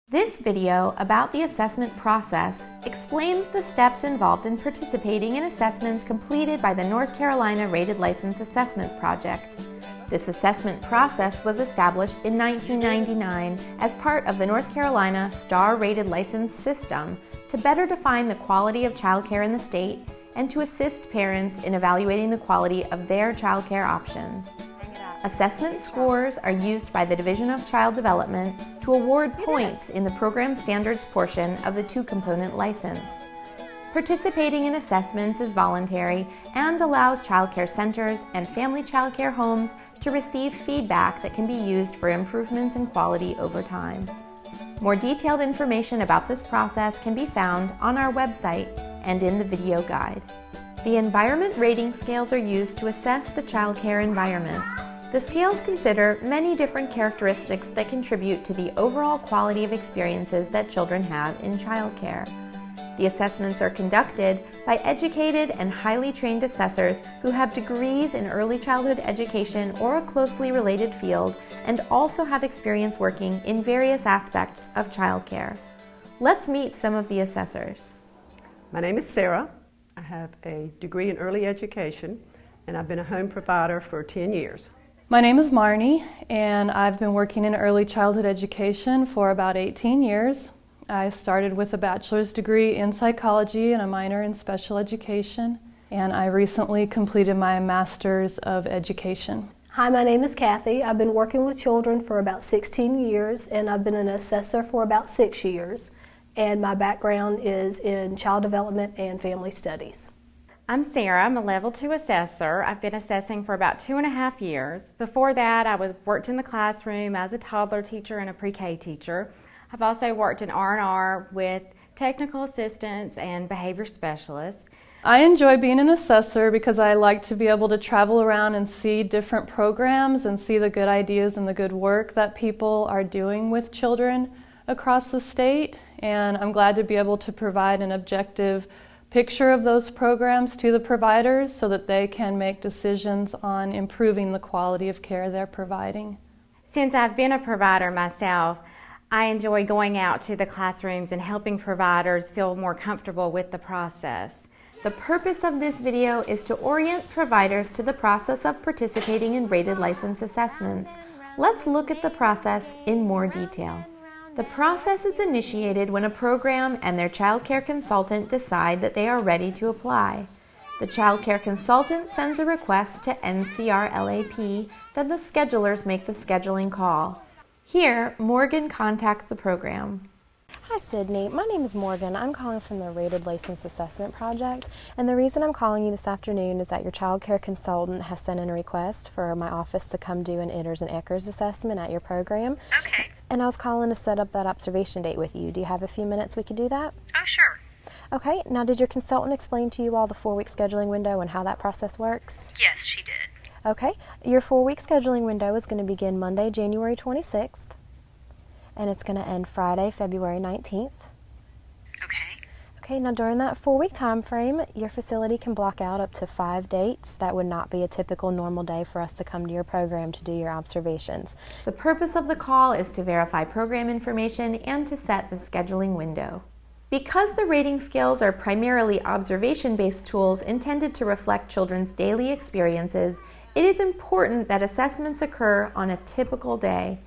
This video about the assessment process explains the steps involved in participating in assessments completed by the North Carolina Rated License Assessment Project. This assessment process was established in 1999 as part of the North Carolina Star Rated License System to better define the quality of childcare in the state and to assist parents in evaluating the quality of their childcare options. Assessment scores are used by the Division of Child Development to award points in the program standards portion of the two-component license. Participating in assessments is voluntary and allows child care centers and family child care homes to receive feedback that can be used for improvements in quality over time. More detailed information about this process can be found on our website and in the video guide. The environment rating scales are used to assess the child care environment. The scales consider many different characteristics that contribute to the overall quality of experiences that children have in childcare. The assessments are conducted by educated and highly trained assessors who have degrees in early childhood education or a closely related field and also have experience working in various aspects of childcare. Let's meet some of the assessors. My name is Sarah. I have a degree in early education and I've been a home provider for 10 years. My name is Marnie, and I've been working in early childhood education for about 18 years. I started with a bachelor's degree in psychology and a minor in special education, and I recently completed my master's of education. Hi, my name is Kathy. I've been working with children for about 16 years, and I've been an assessor for about 6 years, and my background is in child development and family studies. I'm Sarah. I'm a Level 2 assessor. I've been assessing for about 2.5 years. Before that, I worked in the classroom as a toddler teacher and a pre-K teacher. I've also worked in R&R with technical assistants and behavior specialists. I enjoy being an assessor because I like to be able to travel around and see different programs and see the good ideas and the good work that people are doing with children across the state. And I'm glad to be able to provide an objective picture of those programs to the providers so that they can make decisions on improving the quality of care they're providing. Since I've been a provider myself, I enjoy going out to the classrooms and helping providers feel more comfortable with the process. The purpose of this video is to orient providers to the process of participating in rated license assessments. Let's look at the process in more detail. The process is initiated when a program and their child care consultant decide that they are ready to apply. The child care consultant sends a request to NCRLAP, then the schedulers make the scheduling call. Here, Morgan contacts the program. Hi Sydney, my name is Morgan. I'm calling from the Rated License Assessment Project, and the reason I'm calling you this afternoon is that your child care consultant has sent in a request for my office to come do an ITERS and ECHRS assessment at your program. Okay. And I was calling to set up that observation date with you. Do you have a few minutes we could do that? Oh, sure. Okay, now did your consultant explain to you all the 4-week scheduling window and how that process works? Yes, she did. Okay, your 4-week scheduling window is going to begin Monday, January 26th. And it's going to end Friday, February 19th. Okay. Okay, now during that 4-week time frame, your facility can block out up to 5 dates. That would not be a typical normal day for us to come to your program to do your observations. The purpose of the call is to verify program information and to set the scheduling window. Because the rating scales are primarily observation-based tools intended to reflect children's daily experiences, it is important that assessments occur on a typical day.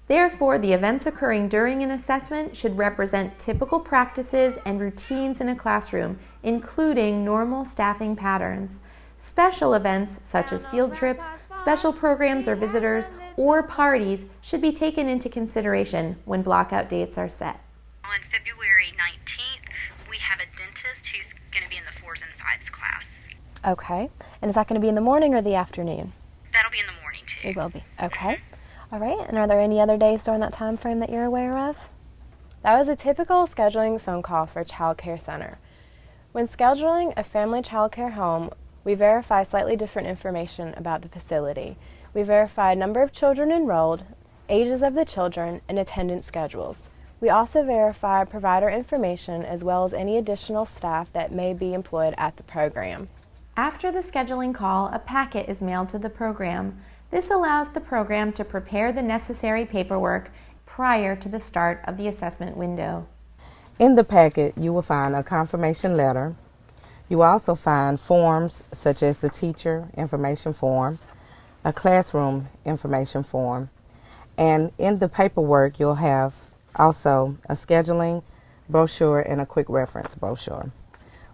Therefore, the events occurring during an assessment should represent typical practices and routines in a classroom, including normal staffing patterns. Special events such as field trips, special programs or visitors, or parties should be taken into consideration when blockout dates are set. On February 19th, we have a dentist who's going to be in the 4s and 5s class. Okay, and is that going to be in the morning or the afternoon? That'll be in the morning, too. It will be. Okay. All right, and are there any other days during that time frame that you're aware of? That was a typical scheduling phone call for a child care center. When scheduling a family child care home, we verify slightly different information about the facility. We verify number of children enrolled, ages of the children, and attendance schedules. We also verify provider information as well as any additional staff that may be employed at the program. After the scheduling call, a packet is mailed to the program. This allows the program to prepare the necessary paperwork prior to the start of the assessment window. In the packet, you will find a confirmation letter. You will also find forms such as the teacher information form, a classroom information form, and in the paperwork you'll have also a scheduling brochure and a quick reference brochure.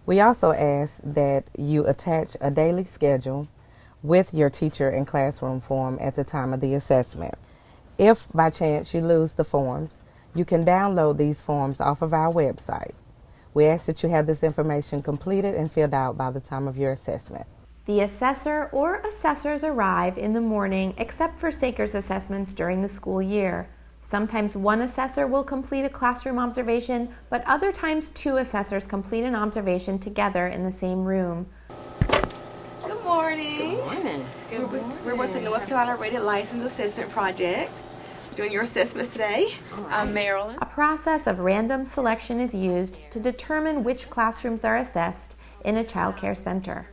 We also ask that you attach a daily schedule with your teacher and classroom form at the time of the assessment. If by chance you lose the forms, you can download these forms off of our website. We ask that you have this information completed and filled out by the time of your assessment. The assessor or assessors arrive in the morning except for SACRS assessments during the school year. Sometimes one assessor will complete a classroom observation, but other times two assessors complete an observation together in the same room. Good morning. Good morning. We're with the North Carolina Rated License Assessment Project. We're doing your assessments today. I'm Marilyn. A process of random selection is used to determine which classrooms are assessed in a child care center.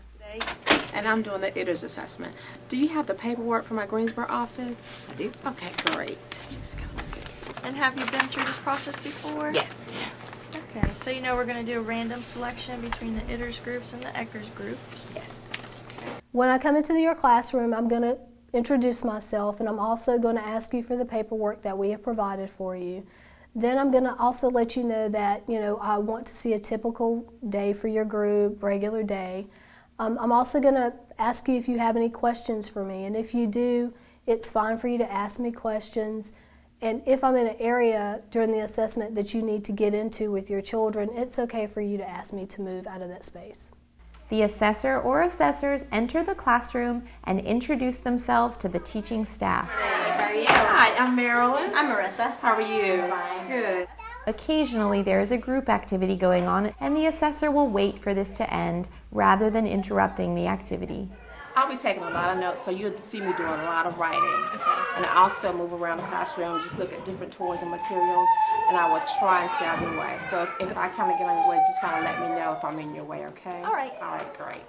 And I'm doing the ITERS assessment. Do you have the paperwork from my Greensboro office? I do. Okay, great. Let's go. And have you been through this process before? Yes. Okay, so you know we're going to do a random selection between the ITERS groups and the ECHRS groups? Yes. When I come into your classroom, I'm going to introduce myself, and I'm also going to ask you for the paperwork that we have provided for you. Then I'm going to also let you know that, I want to see a typical day for your group, regular day. I'm also going to ask you if you have any questions for me, and if you do, it's fine for you to ask me questions. And if I'm in an area during the assessment that you need to get into with your children, it's okay for you to ask me to move out of that space. The assessor or assessors enter the classroom and introduce themselves to the teaching staff. How are you? Hi, I'm Marilyn. I'm Marissa. How are you? Fine. Good. Occasionally there is a group activity going on, and the assessor will wait for this to end rather than interrupting the activity. I'll be taking a lot of notes, so you'll see me doing a lot of writing. And I also move around the classroom and just look at different toys and materials, and I will try and stay out of your way. So if I kind of get on your way, just kind of let me know if I'm in your way, okay? All right. All right, great.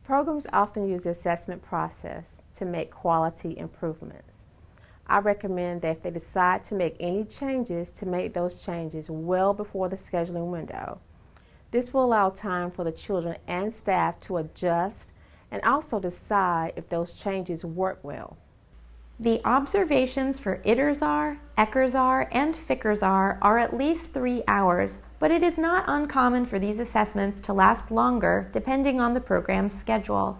Programs often use the assessment process to make quality improvements. I recommend that if they decide to make any changes, to make those changes well before the scheduling window. This will allow time for the children and staff to adjust and also decide if those changes work well. The observations for ITERS-R, ECHRS-R, and FICRS-R are at least 3 hours, but it is not uncommon for these assessments to last longer depending on the program's schedule.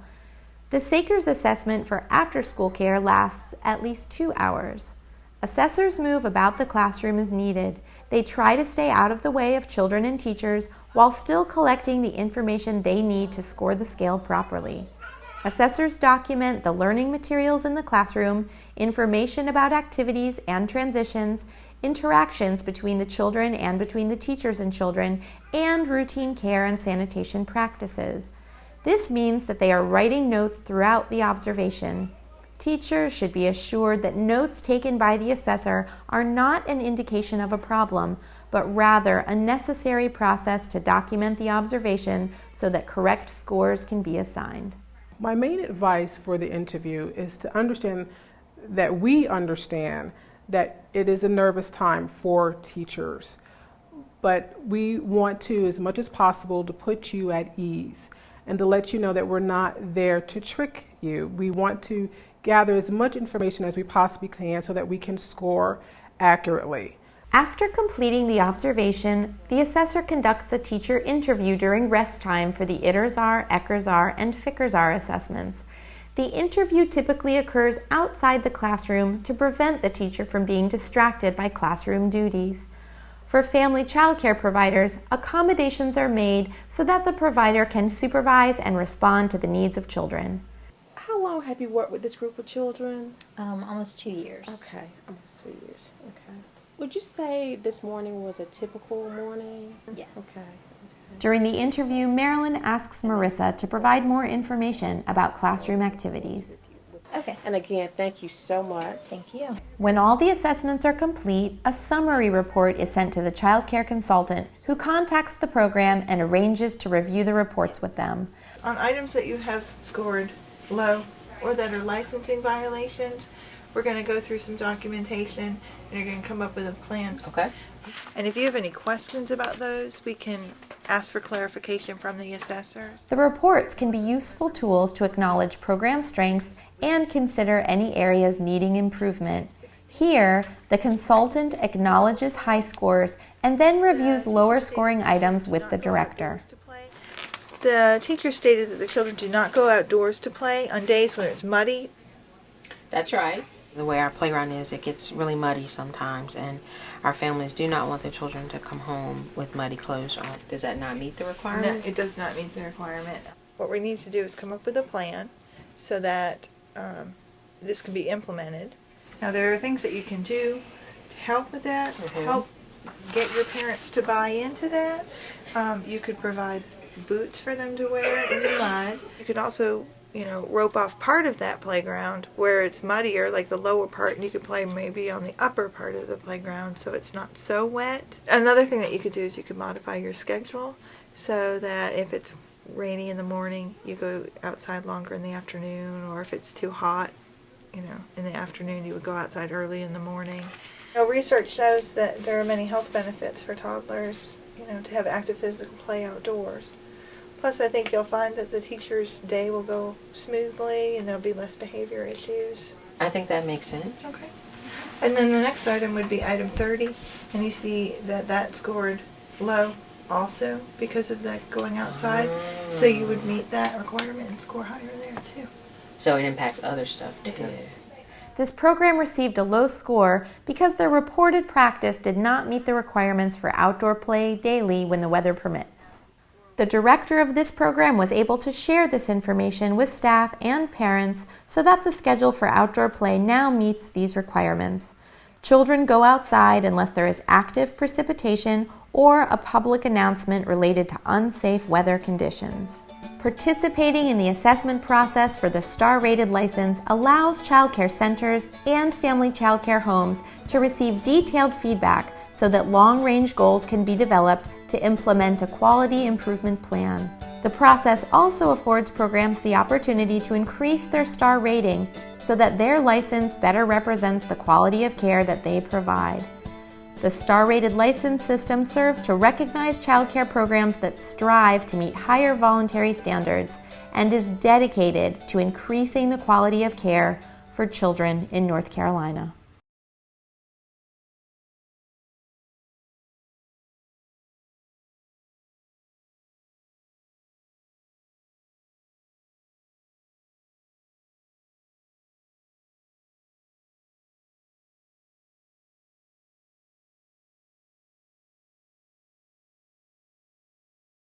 The SACRS assessment for after-school care lasts at least 2 hours. Assessors move about the classroom as needed. They try to stay out of the way of children and teachers while still collecting the information they need to score the scale properly. Assessors document the learning materials in the classroom, information about activities and transitions, interactions between the children and between the teachers and children, and routine care and sanitation practices. This means that they are writing notes throughout the observation. Teachers should be assured that notes taken by the assessor are not an indication of a problem, but rather a necessary process to document the observation so that correct scores can be assigned. My main advice for the interview is to understand that we understand that it is a nervous time for teachers, but we want to, as much as possible, to put you at ease and to let you know that we're not there to trick you. We want to gather as much information as we possibly can so that we can score accurately. After completing the observation, the assessor conducts a teacher interview during rest time for the ITERS-R, ECHRS-R, and FICRS-R assessments. The interview typically occurs outside the classroom to prevent the teacher from being distracted by classroom duties. For family child care providers, accommodations are made so that the provider can supervise and respond to the needs of children. How long have you worked with this group of children? Almost 2 years. Okay, almost 2 years. Okay. Would you say this morning was a typical morning? Yes. Okay. During the interview, Marilyn asks Marissa to provide more information about classroom activities. Okay. And again, thank you so much. Thank you. When all the assessments are complete, a summary report is sent to the child care consultant, who contacts the program and arranges to review the reports with them. On items that you have scored low or that are licensing violations, we're going to go through some documentation, and you're going to come up with a plan. Okay. And if you have any questions about those, we can ask for clarification from the assessors. The reports can be useful tools to acknowledge program strengths and consider any areas needing improvement. Here, the consultant acknowledges high scores and then reviews lower scoring items with the director. The teacher stated that the children do not go outdoors to play on days when it's muddy. That's right. The way our playground is, it gets really muddy sometimes, and our families do not want their children to come home with muddy clothes on. Does that not meet the requirement? No, it does not meet the requirement. What we need to do is come up with a plan so that this can be implemented. Now, there are things that you can do to help with that, help get your parents to buy into that. You could provide boots for them to wear in the mud. You could also, rope off part of that playground where it's muddier, like the lower part, and you could play maybe on the upper part of the playground so it's not so wet. Another thing that you could do is you could modify your schedule so that if it's rainy in the morning, you go outside longer in the afternoon, or if it's too hot, in the afternoon, you would go outside early in the morning. Research shows that there are many health benefits for toddlers, to have active physical play outdoors. Plus, I think you'll find that the teacher's day will go smoothly and there'll be less behavior issues. I think that makes sense. Okay. And then the next item would be item 30, and you see that that scored low also because of that going outside. So you would meet that requirement and score higher there too. So it impacts other stuff too. This program received a low score because their reported practice did not meet the requirements for outdoor play daily when the weather permits. The director of this program was able to share this information with staff and parents so that the schedule for outdoor play now meets these requirements. Children go outside unless there is active precipitation or a public announcement related to unsafe weather conditions. Participating in the assessment process for the star-rated license allows child care centers and family child care homes to receive detailed feedback so that long-range goals can be developed to implement a quality improvement plan. The process also affords programs the opportunity to increase their star rating so that their license better represents the quality of care that they provide. The star-rated license system serves to recognize child care programs that strive to meet higher voluntary standards and is dedicated to increasing the quality of care for children in North Carolina.